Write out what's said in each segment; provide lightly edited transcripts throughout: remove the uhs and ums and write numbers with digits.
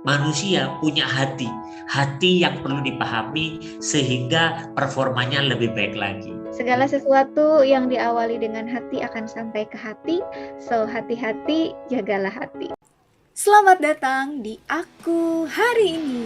manusia punya hati, hati yang perlu dipahami sehingga performanya lebih baik lagi. Segala sesuatu yang diawali dengan hati akan sampai ke hati, so hati-hati, jagalah hati. Selamat datang di Aku Hari Ini.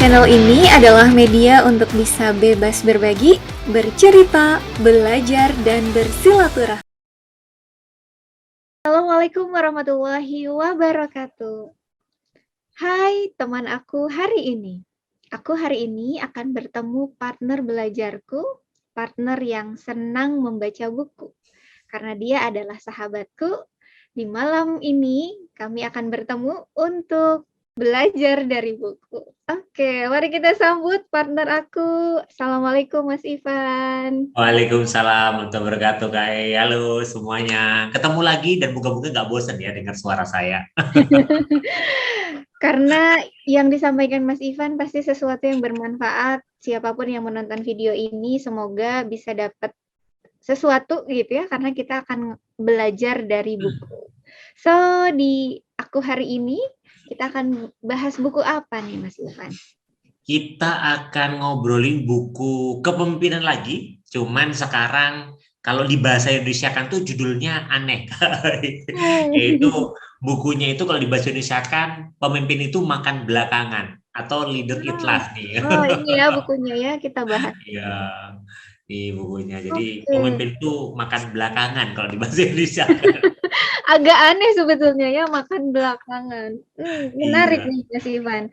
Channel ini adalah media untuk bisa bebas berbagi, bercerita, belajar, dan bersilaturahmi. Assalamualaikum warahmatullahi wabarakatuh. Hai teman aku hari ini. Aku hari ini akan bertemu partner belajarku, partner yang senang membaca buku. Karena dia adalah sahabatku, di malam ini kami akan bertemu untuk belajar dari buku. Oke, mari kita sambut partner aku. Assalamualaikum Mas Ivan. Waalaikumsalam warahmatullahi wabarakatuh, Kak. Halo semuanya. Ketemu lagi dan moga-moga nggak bosan ya dengar suara saya. Karena yang disampaikan Mas Ivan pasti sesuatu yang bermanfaat. Siapapun yang menonton video ini semoga bisa dapat sesuatu gitu ya, karena kita akan belajar dari buku. So, di Aku Hari Ini kita akan bahas buku apa nih Mas Ivan? Kita akan ngobrolin buku kepemimpinan lagi, cuman sekarang kalau di bahasa Indonesia kan tuh judulnya aneh. Yaitu bukunya itu kalau di bahasa Indonesia kan pemimpin itu makan belakangan atau leader eat last nih. Oh, ini ya bukunya ya kita bahas. Iya, di bukunya. Jadi Oke. pemimpin itu makan belakangan kalau di bahasa Indonesia. Agak aneh sebetulnya ya, makan belakangan. Menarik Iya. nih Mas Ivan.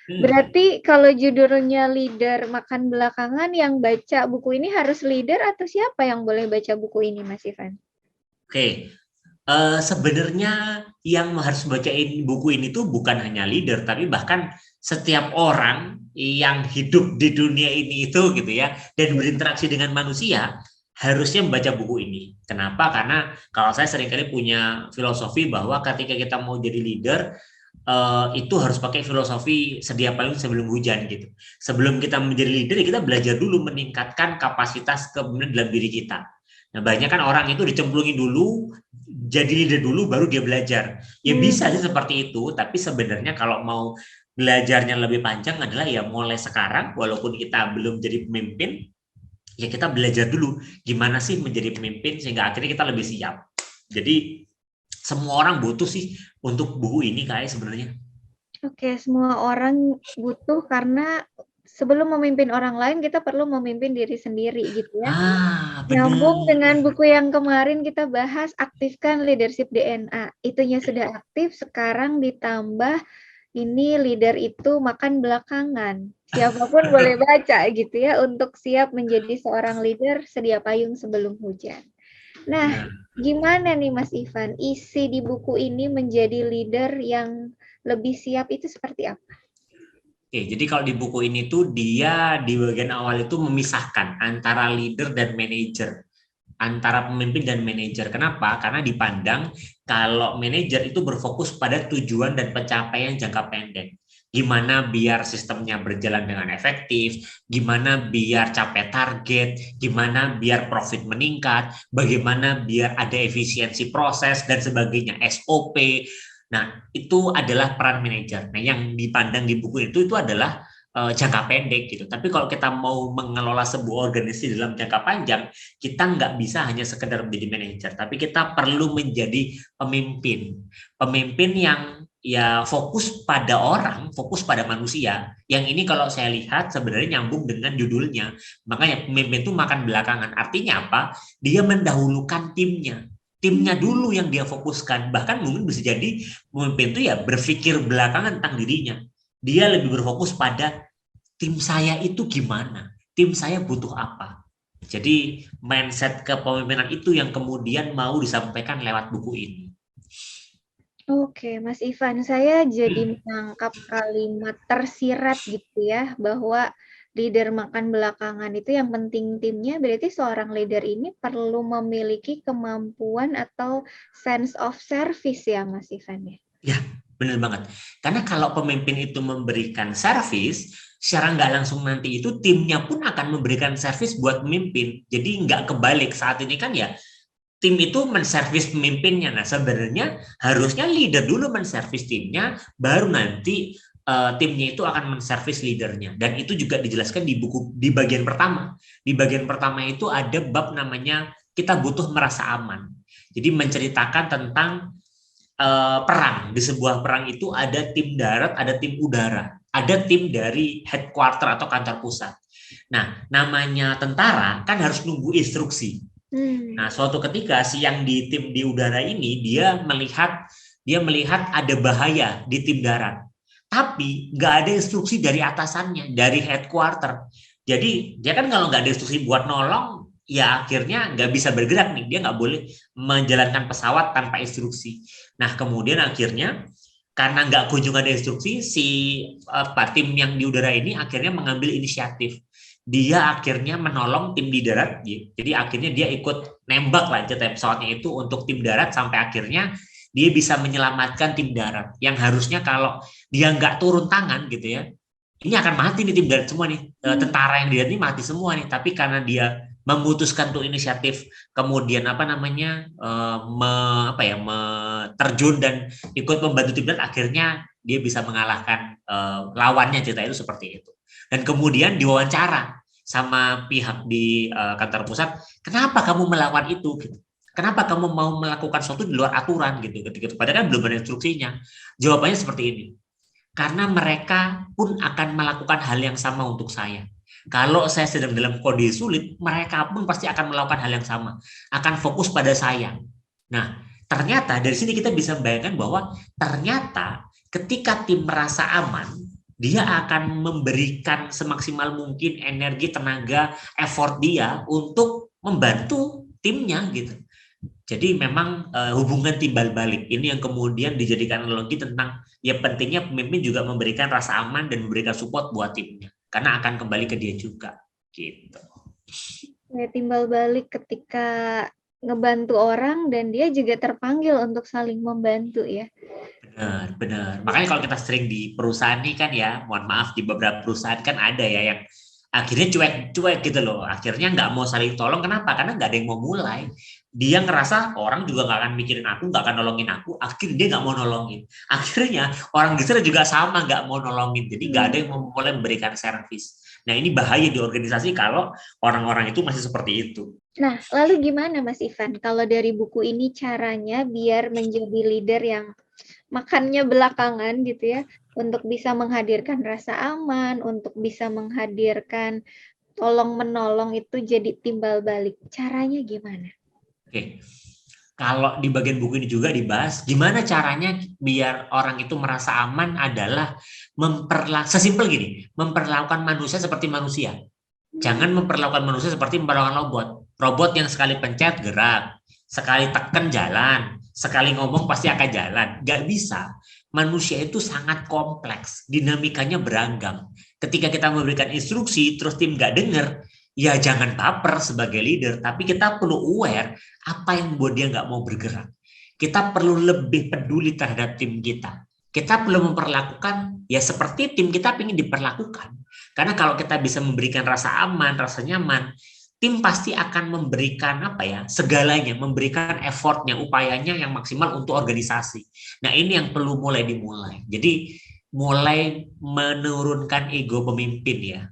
Berarti kalau judulnya leader makan belakangan, yang baca buku ini harus leader atau siapa yang boleh baca buku ini Mas Ivan? Oke, sebenarnya yang harus bacain buku ini tuh bukan hanya leader, tapi bahkan setiap orang yang hidup di dunia ini itu gitu ya, dan berinteraksi dengan manusia harusnya membaca buku ini. Kenapa? Karena kalau saya seringkali punya filosofi bahwa ketika kita mau jadi leader, itu harus pakai filosofi sedia payung sebelum hujan gitu. Sebelum kita menjadi leader, kita belajar dulu meningkatkan kapasitas kepemimpinan dalam diri kita. Nah, banyak kan orang itu dicemplungin dulu, jadi leader dulu, baru dia belajar. Ya bisa sih seperti itu, tapi sebenarnya kalau mau belajarnya lebih panjang adalah ya mulai sekarang, walaupun kita belum jadi pemimpin, ya kita belajar dulu gimana sih menjadi pemimpin sehingga akhirnya kita lebih siap. Jadi semua orang butuh sih untuk buku ini kayak sebenarnya. Oke, semua orang butuh karena sebelum memimpin orang lain kita perlu memimpin diri sendiri gitu ya. Nyambung Benar. dengan buku yang kemarin kita bahas, aktifkan leadership DNA. Itunya sudah aktif, sekarang ditambah ini leader itu makan belakangan. Siapapun boleh baca gitu ya, untuk siap menjadi seorang leader, sedia payung sebelum hujan. Nah, gimana nih Mas Ivan, isi di buku ini menjadi leader yang lebih siap itu seperti apa? Oke, jadi kalau di buku ini tuh dia di bagian awal itu memisahkan antara leader dan manajer, antara pemimpin dan manajer. Kenapa? Karena dipandang kalau manajer itu berfokus pada tujuan dan pencapaian jangka pendek. Gimana biar sistemnya berjalan dengan efektif, gimana biar capai target, gimana biar profit meningkat, bagaimana biar ada efisiensi proses dan sebagainya, SOP. Nah, itu adalah peran manajer. Nah, yang dipandang di buku itu adalah jangka pendek gitu. Tapi kalau kita mau mengelola sebuah organisasi dalam jangka panjang, kita nggak bisa hanya sekedar menjadi manajer, tapi kita perlu menjadi pemimpin. Pemimpin yang ya fokus pada orang, fokus pada manusia. Yang ini kalau saya lihat sebenarnya nyambung dengan judulnya. Makanya pemimpin itu makan belakangan. Artinya apa? Dia mendahulukan timnya. Timnya dulu yang dia fokuskan. Bahkan mungkin bisa jadi pemimpin itu ya berpikir belakangan tentang dirinya. Dia lebih berfokus pada tim saya itu gimana, tim saya butuh apa. Jadi mindset kepemimpinan itu yang kemudian mau disampaikan lewat buku ini. Oke, Mas Ivan, saya jadi menangkap kalimat tersirat gitu ya, bahwa leader makan belakangan itu yang penting timnya, berarti seorang leader ini perlu memiliki kemampuan atau sense of service ya, Mas Ivan ya? Ya, benar banget. Karena kalau pemimpin itu memberikan servis, secara nggak langsung nanti itu timnya pun akan memberikan servis buat pemimpin. Jadi nggak kebalik, saat ini kan ya tim itu menservis pemimpinnya. Nah, sebenarnya harusnya leader dulu menservis timnya, baru nanti timnya itu akan menservis leadernya. Dan itu juga dijelaskan di buku di bagian pertama. Di bagian pertama itu ada bab namanya kita butuh merasa aman. Jadi menceritakan tentang perang. Di sebuah perang itu ada tim darat, ada tim udara, ada tim dari headquarter atau kantor pusat. Nah, namanya tentara kan harus nunggu instruksi. Nah, suatu ketika si yang di tim di udara ini dia melihat ada bahaya di tim darat, tapi nggak ada instruksi dari atasannya, dari headquarter. Jadi dia kan kalau nggak ada instruksi buat nolong, ya akhirnya nggak bisa bergerak nih. Dia nggak boleh menjalankan pesawat tanpa instruksi. Nah, kemudian akhirnya karena nggak kunjung ada instruksi, si tim yang di udara ini akhirnya mengambil inisiatif. Dia akhirnya menolong tim di darat, jadi akhirnya dia ikut nembak lah pesawatnya itu untuk tim darat sampai akhirnya dia bisa menyelamatkan tim darat yang harusnya kalau dia nggak turun tangan gitu ya, ini akan mati nih tim darat semua nih, tentara yang di darat ini mati semua nih, tapi karena dia memutuskan tuh inisiatif, kemudian terjun dan ikut membantu tim darat, akhirnya dia bisa mengalahkan lawannya, cerita itu seperti itu. Dan kemudian diwawancara sama pihak di kantor pusat, kenapa kamu melakukan itu? Gitu. Kenapa kamu mau melakukan sesuatu di luar aturan gitu? Padahal kan belum ada instruksinya. Jawabannya seperti ini. Karena mereka pun akan melakukan hal yang sama untuk saya. Kalau saya sedang dalam kondisi sulit, mereka pun pasti akan melakukan hal yang sama. Akan fokus pada saya. Nah, ternyata dari sini kita bisa membayangkan bahwa ternyata ketika tim merasa aman, dia akan memberikan semaksimal mungkin energi, tenaga, effort dia untuk membantu timnya gitu. Jadi memang hubungan timbal balik ini yang kemudian dijadikan analogi tentang ya pentingnya pemimpin juga memberikan rasa aman dan memberikan support buat timnya karena akan kembali ke dia juga gitu. Ya, timbal balik ketika ngebantu orang dan dia juga terpanggil untuk saling membantu ya. Benar. Makanya kalau kita sering di perusahaan nih kan ya, mohon maaf di beberapa perusahaan kan ada ya yang akhirnya cuek gitu loh. Akhirnya nggak mau saling tolong. Kenapa? Karena nggak ada yang mau mulai. Dia ngerasa orang juga nggak akan mikirin aku, nggak akan nolongin aku. Akhirnya dia nggak mau nolongin. Akhirnya orang di sana juga sama nggak mau nolongin. Jadi nggak ada yang mau mulai memberikan servis. Nah ini bahaya di organisasi kalau orang-orang itu masih seperti itu. Nah, lalu gimana Mas Ivan? Kalau dari buku ini caranya biar menjadi leader yang makannya belakangan gitu ya, untuk bisa menghadirkan rasa aman, untuk bisa menghadirkan tolong-menolong itu jadi timbal balik. Caranya gimana? Oke. Kalau di bagian buku ini juga dibahas gimana caranya biar orang itu merasa aman adalah sesimpel gini, memperlakukan manusia seperti manusia. Jangan memperlakukan manusia seperti memperlakukan robot. Robot yang sekali pencet gerak, sekali tekan jalan, sekali ngomong pasti akan jalan. Gak bisa. Manusia itu sangat kompleks, dinamikanya beragam. Ketika kita memberikan instruksi, terus tim gak dengar, ya jangan baper sebagai leader, tapi kita perlu aware apa yang membuat dia nggak mau bergerak. Kita perlu lebih peduli terhadap tim kita. Kita perlu memperlakukan ya seperti tim kita ingin diperlakukan. Karena kalau kita bisa memberikan rasa aman, rasa nyaman, tim pasti akan memberikan segalanya, memberikan effortnya, upayanya yang maksimal untuk organisasi. Nah ini yang perlu dimulai. Jadi mulai menurunkan ego pemimpin ya.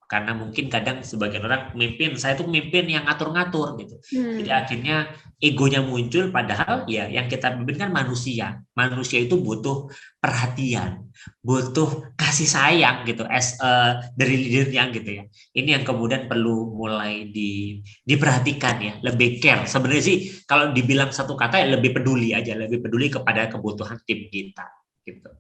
Karena mungkin kadang sebagian orang saya itu pemimpin yang ngatur-ngatur gitu. Jadi akhirnya egonya muncul, padahal ya yang kita pimpin kan manusia. Manusia itu butuh perhatian, butuh kasih sayang gitu dari leadernya gitu ya. Ini yang kemudian perlu mulai diperhatikan ya, lebih care. Sebenarnya sih kalau dibilang satu kata ya lebih peduli aja, lebih peduli kepada kebutuhan tim kita gitu.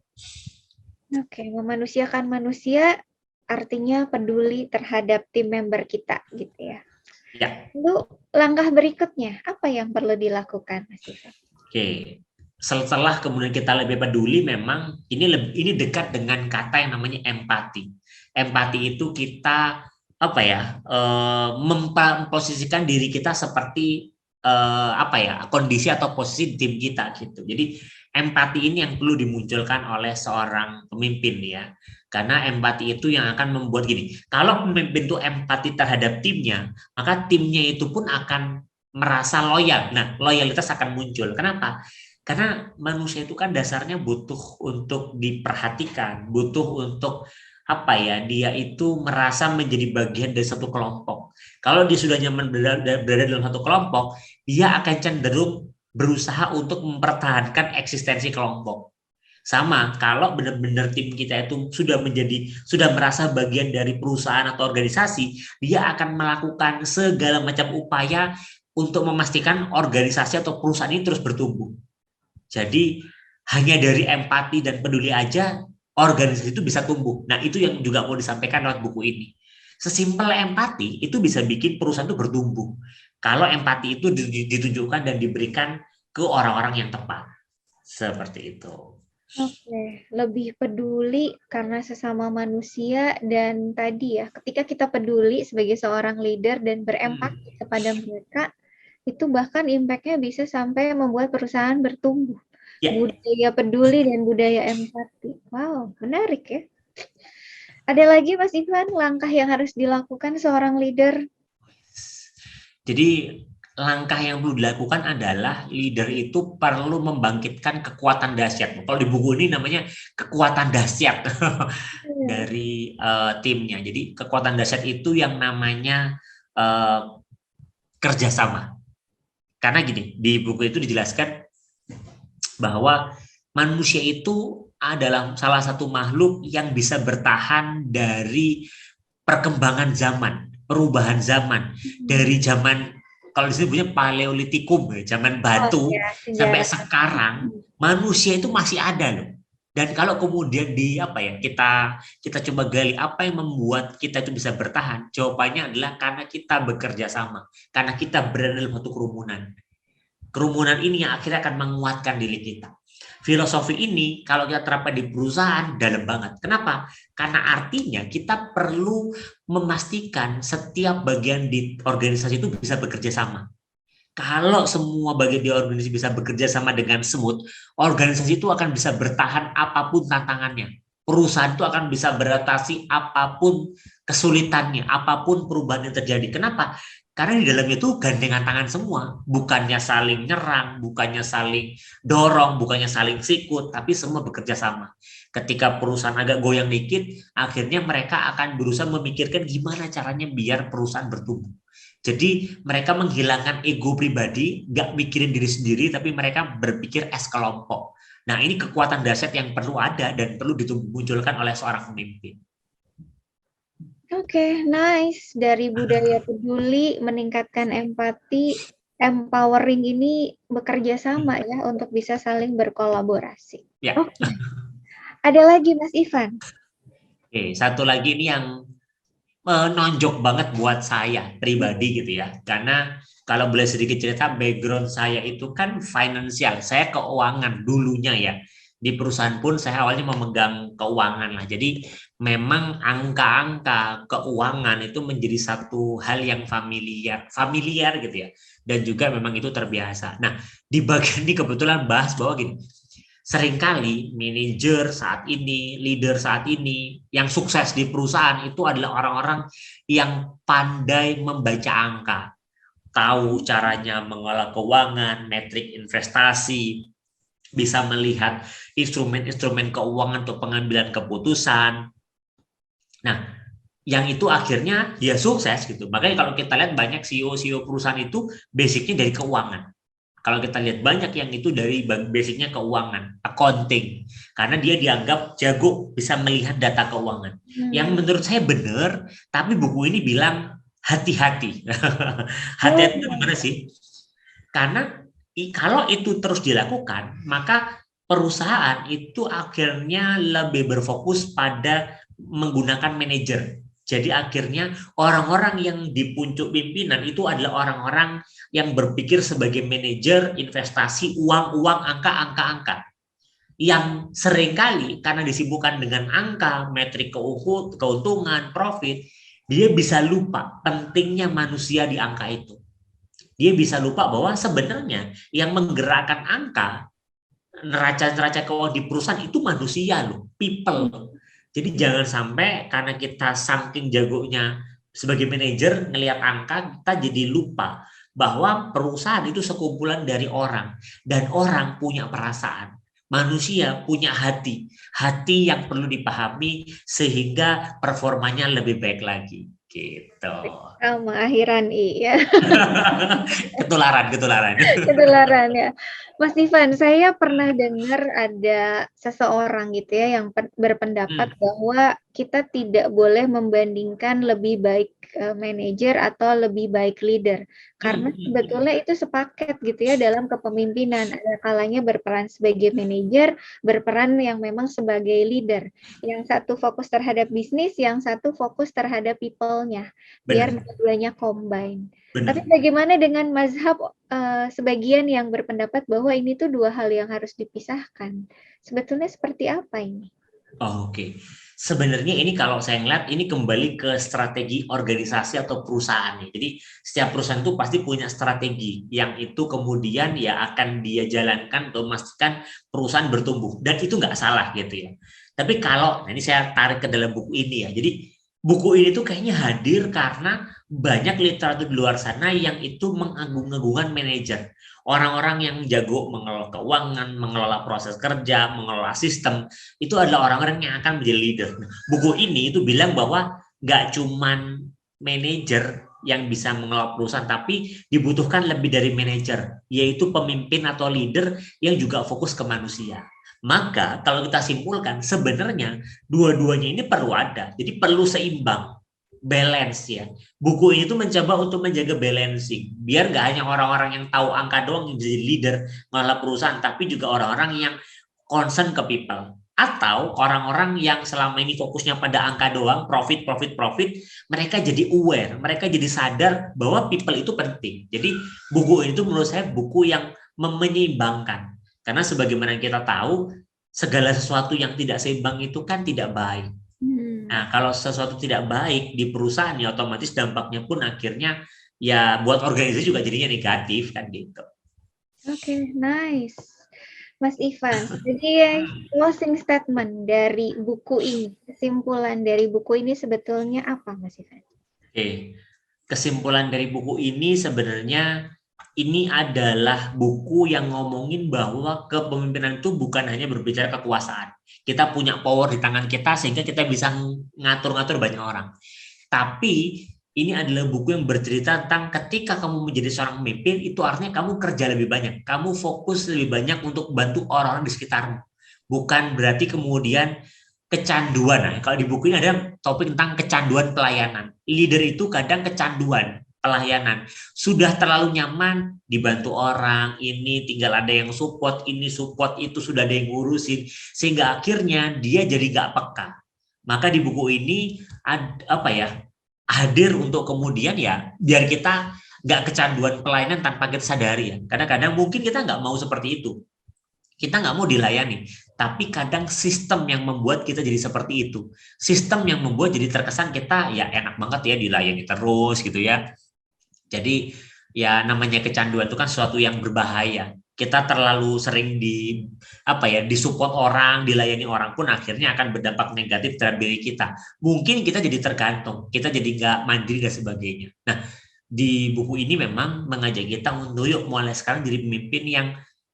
Oke, memanusiakan manusia artinya peduli terhadap tim member kita gitu ya. Ya. Lalu langkah berikutnya apa yang perlu dilakukan, Mas Ivan? Oke. Setelah kemudian kita lebih peduli, memang ini dekat dengan kata yang namanya empati. Empati itu kita memposisikan diri kita seperti kondisi atau posisi tim kita gitu. Jadi empati ini yang perlu dimunculkan oleh seorang pemimpin ya. Karena empati itu yang akan membuat gini, kalau pemimpin itu empati terhadap timnya, maka timnya itu pun akan merasa loyal. Nah, loyalitas akan muncul. Kenapa? Karena manusia itu kan dasarnya butuh untuk diperhatikan, butuh untuk apa ya? Dia itu merasa menjadi bagian dari satu kelompok. Kalau dia sudah nyaman berada dalam satu kelompok, dia akan cenderung berusaha untuk mempertahankan eksistensi kelompok. Sama, kalau benar-benar tim kita itu sudah merasa bagian dari perusahaan atau organisasi, dia akan melakukan segala macam upaya untuk memastikan organisasi atau perusahaan ini terus bertumbuh. Jadi hanya dari empati dan peduli aja organisasi itu bisa tumbuh. Nah, itu yang juga mau disampaikan lewat buku ini. Sesimpel empati itu bisa bikin perusahaan itu bertumbuh. Kalau empati itu ditunjukkan dan diberikan ke orang-orang yang tepat. Seperti itu. Oke, lebih peduli karena sesama manusia dan tadi ya, ketika kita peduli sebagai seorang leader dan berempati kepada mereka, itu bahkan impact-nya bisa sampai membuat perusahaan bertumbuh. Ya. Budaya peduli dan budaya empati. Wow, menarik ya. Ada lagi Mas Ivan, langkah yang harus dilakukan seorang leader? Jadi langkah yang perlu dilakukan adalah leader itu perlu membangkitkan kekuatan dahsyat. Kalau di buku ini namanya kekuatan dahsyat dari timnya. Jadi kekuatan dahsyat itu yang namanya kerjasama. Karena gini, di buku itu dijelaskan bahwa manusia itu adalah salah satu makhluk yang bisa bertahan dari perkembangan zaman, perubahan zaman, dari zaman kalau di sini punya paleolitikum, zaman batu, sampai sekarang manusia itu masih ada loh. Dan kalau kemudian kita coba gali apa yang membuat kita itu bisa bertahan, jawabannya adalah karena kita bekerja sama, karena kita berada dalam satu kerumunan. Kerumunan ini yang akhirnya akan menguatkan diri kita. Filosofi ini kalau kita terapkan di perusahaan dalam banget. Kenapa? Karena artinya kita perlu memastikan setiap bagian di organisasi itu bisa bekerja sama. Kalau semua bagian di organisasi bisa bekerja sama dengan smooth, organisasi itu akan bisa bertahan apapun tantangannya. Perusahaan itu akan bisa beradaptasi apapun kesulitannya, apapun perubahan yang terjadi. Kenapa? Karena di dalamnya itu gandengan tangan semua, bukannya saling nyerang, bukannya saling dorong, bukannya saling sikut, tapi semua bekerja sama. Ketika perusahaan agak goyang dikit, akhirnya mereka akan berusaha memikirkan gimana caranya biar perusahaan bertumbuh. Jadi mereka menghilangkan ego pribadi, nggak mikirin diri sendiri, tapi mereka berpikir as kelompok. Nah, ini kekuatan dahsyat yang perlu ada dan perlu dimunculkan oleh seorang pemimpin. Oke, nice. Dari budaya peduli, meningkatkan empati, empowering ini bekerja sama ya untuk bisa saling berkolaborasi. Ya. Oke. Ada lagi Mas Ivan? Oke, satu lagi ini yang menonjok banget buat saya pribadi gitu ya. Karena kalau boleh sedikit cerita, background saya itu kan finansial. Saya keuangan dulunya ya. Di perusahaan pun saya awalnya memegang keuangan lah. Jadi memang angka-angka keuangan itu menjadi satu hal yang familiar gitu ya. Dan juga memang itu terbiasa. Nah, di bagian ini kebetulan bahas bahwa gini, seringkali manajer saat ini, leader saat ini, yang sukses di perusahaan itu adalah orang-orang yang pandai membaca angka. Tahu caranya mengolah keuangan, metrik investasi, bisa melihat instrumen-instrumen keuangan untuk pengambilan keputusan. Nah, yang itu akhirnya dia sukses gitu. Makanya kalau kita lihat banyak CEO perusahaan itu basicnya dari keuangan. Kalau kita lihat banyak yang itu dari basicnya keuangan, accounting. Karena dia dianggap jago bisa melihat data keuangan. Yang menurut saya benar, tapi buku ini bilang hati-hati. Hati-hati itu gimana sih? Karena kalau itu terus dilakukan, maka perusahaan itu akhirnya lebih berfokus pada menggunakan manajer. Jadi akhirnya orang-orang yang di puncak pimpinan itu adalah orang-orang yang berpikir sebagai manajer investasi uang-uang, angka-angka. Yang seringkali karena disibukkan dengan angka, metrik keuntungan, profit, dia bisa lupa pentingnya manusia di angka itu. Dia bisa lupa bahwa sebenarnya yang menggerakkan angka, neraca-neraca keuangan di perusahaan itu manusia loh, people. Jadi jangan sampai karena kita saking jagonya sebagai manajer ngelihat angka, kita jadi lupa bahwa perusahaan itu sekumpulan dari orang dan orang punya perasaan. Manusia punya hati, hati yang perlu dipahami sehingga performanya lebih baik lagi. Gitu. Sama akhiran iya. Ketularan. Ketularan ya. Mas Ivan, saya pernah dengar ada seseorang gitu ya yang berpendapat bahwa kita tidak boleh membandingkan lebih baik manajer atau lebih baik leader. Karena sebetulnya itu sepaket gitu ya dalam kepemimpinan. Ada kalanya berperan sebagai manajer, berperan yang memang sebagai leader. Yang satu fokus terhadap bisnis, yang satu fokus terhadap people-nya. Biar keduanya combine. Tapi bagaimana dengan mazhab sebagian yang berpendapat bahwa ini tuh dua hal yang harus dipisahkan. Sebetulnya seperti apa ini? Oke. Sebenarnya ini kalau saya ngeliat ini kembali ke strategi organisasi atau perusahaan. Jadi setiap perusahaan itu pasti punya strategi yang itu kemudian ya akan dia jalankan untuk memastikan perusahaan bertumbuh. Dan itu nggak salah gitu ya. Tapi kalau, nah ini saya tarik ke dalam buku ini ya. Jadi buku ini tuh kayaknya hadir karena banyak literatur di luar sana yang itu mengagung-agungkan manajer. Orang-orang yang jago mengelola keuangan, mengelola proses kerja, mengelola sistem, itu adalah orang-orang yang akan menjadi leader. Nah, buku ini itu bilang bahwa nggak cuman manajer yang bisa mengelola perusahaan, tapi dibutuhkan lebih dari manajer, yaitu pemimpin atau leader yang juga fokus ke manusia. Maka kalau kita simpulkan, sebenarnya dua-duanya ini perlu ada, jadi perlu seimbang, balance ya. Buku ini tuh mencoba untuk menjaga balancing, biar nggak hanya orang-orang yang tahu angka doang yang jadi leader mengelola perusahaan, tapi juga orang-orang yang concern ke people. Atau orang-orang yang selama ini fokusnya pada angka doang, profit, mereka jadi aware, mereka jadi sadar bahwa people itu penting. Jadi buku ini tuh menurut saya buku yang menyeimbangkan. Karena sebagaimana kita tahu, segala sesuatu yang tidak seimbang itu kan tidak baik. Nah, kalau sesuatu tidak baik di perusahaan, ya otomatis dampaknya pun akhirnya ya buat organisasi juga jadinya negatif kan gitu. Oke, nice. Mas Ivan, jadi closing statement dari buku ini, kesimpulan dari buku ini sebetulnya apa, Mas Ivan? Oke, kesimpulan dari buku ini sebenarnya ini adalah buku yang ngomongin bahwa kepemimpinan itu bukan hanya berbicara kekuasaan. Kita punya power di tangan kita sehingga kita bisa ngatur-ngatur banyak orang. Tapi ini adalah buku yang bercerita tentang ketika kamu menjadi seorang pemimpin, itu artinya kamu kerja lebih banyak. Kamu fokus lebih banyak untuk bantu orang-orang di sekitarmu. Bukan berarti kemudian kecanduan. Nah, kalau di buku ini ada topik tentang kecanduan pelayanan. Leader itu kadang kecanduan pelayanan. Sudah terlalu nyaman dibantu orang, ini tinggal ada yang support, ini support, itu sudah ada yang ngurusin. Sehingga akhirnya dia jadi gak peka. Maka di buku ini hadir untuk kemudian ya biar kita nggak kecanduan pelayanan tanpa kita sadari ya. Kadang-kadang mungkin kita nggak mau seperti itu. Kita nggak mau dilayani. Tapi kadang sistem yang membuat kita jadi seperti itu. Sistem yang membuat jadi terkesan kita ya enak banget ya dilayani terus gitu ya. Jadi ya namanya kecanduan itu kan sesuatu yang berbahaya. Kita terlalu sering disupport orang, dilayani orang pun akhirnya akan berdampak negatif terhadap diri kita. Mungkin kita jadi tergantung, kita jadi nggak mandiri dan sebagainya. Nah, di buku ini memang mengajak kita untuk yuk mulai sekarang jadi pemimpin yang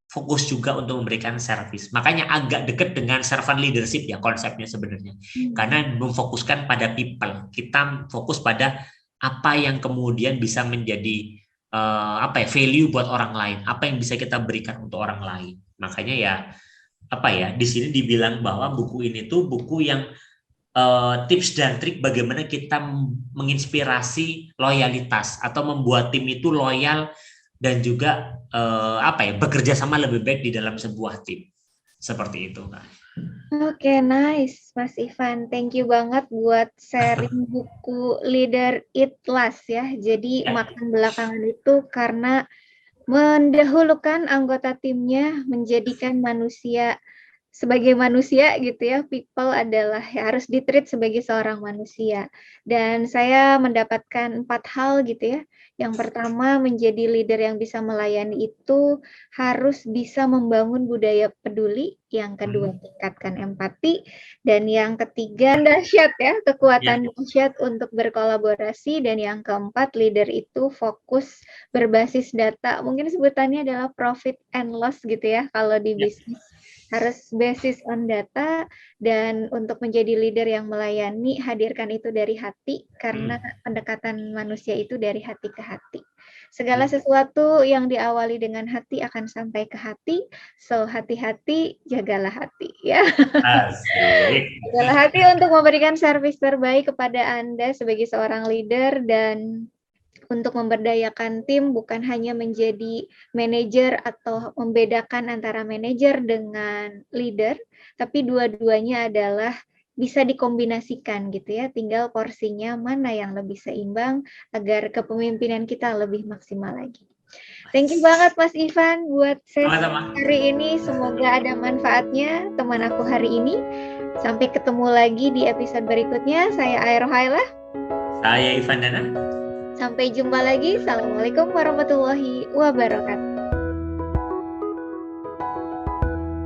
fokus juga untuk memberikan servis. Makanya agak dekat dengan servant leadership ya konsepnya sebenarnya. Karena memfokuskan pada people. Kita fokus pada apa yang kemudian bisa menjadi value buat orang lain, apa yang bisa kita berikan untuk orang lain. Makanya di sini dibilang bahwa buku ini tuh buku yang tips dan trik bagaimana kita menginspirasi loyalitas atau membuat tim itu loyal dan juga bekerja sama lebih baik di dalam sebuah tim. Seperti itu, Kak. Oke, nice, Mas Ivan. Thank you banget buat sharing buku Leader It Last ya. Jadi makan belakangan itu karena mendahulukan anggota timnya, menjadikan manusia sebagai manusia gitu ya, people adalah harus di-treat sebagai seorang manusia. Dan saya mendapatkan 4 hal gitu ya. Yang pertama, menjadi leader yang bisa melayani itu harus bisa membangun budaya peduli. Yang kedua, tingkatkan empati. Dan yang ketiga, dahsyat ya, kekuatan dahsyat untuk berkolaborasi. Dan yang keempat, leader itu fokus berbasis data. Mungkin sebutannya adalah profit and loss gitu ya, kalau di bisnis. Harus basis on data, dan untuk menjadi leader yang melayani, hadirkan itu dari hati, karena pendekatan manusia itu dari hati ke hati. Segala sesuatu yang diawali dengan hati akan sampai ke hati, so hati-hati, jagalah hati ya. Asik. Jagalah hati untuk memberikan servis terbaik kepada Anda sebagai seorang leader, dan untuk memberdayakan tim bukan hanya menjadi manajer atau membedakan antara manajer dengan leader, tapi dua-duanya adalah bisa dikombinasikan gitu ya. Tinggal porsinya mana yang lebih seimbang agar kepemimpinan kita lebih maksimal lagi. Thank you banget Mas Ivan buat sesi hari ini. Semoga ada manfaatnya teman aku hari ini. Sampai ketemu lagi di episode berikutnya. Saya Aero Haila. Saya Ivan Dana. Sampai jumpa lagi. Assalamualaikum warahmatullahi wabarakatuh.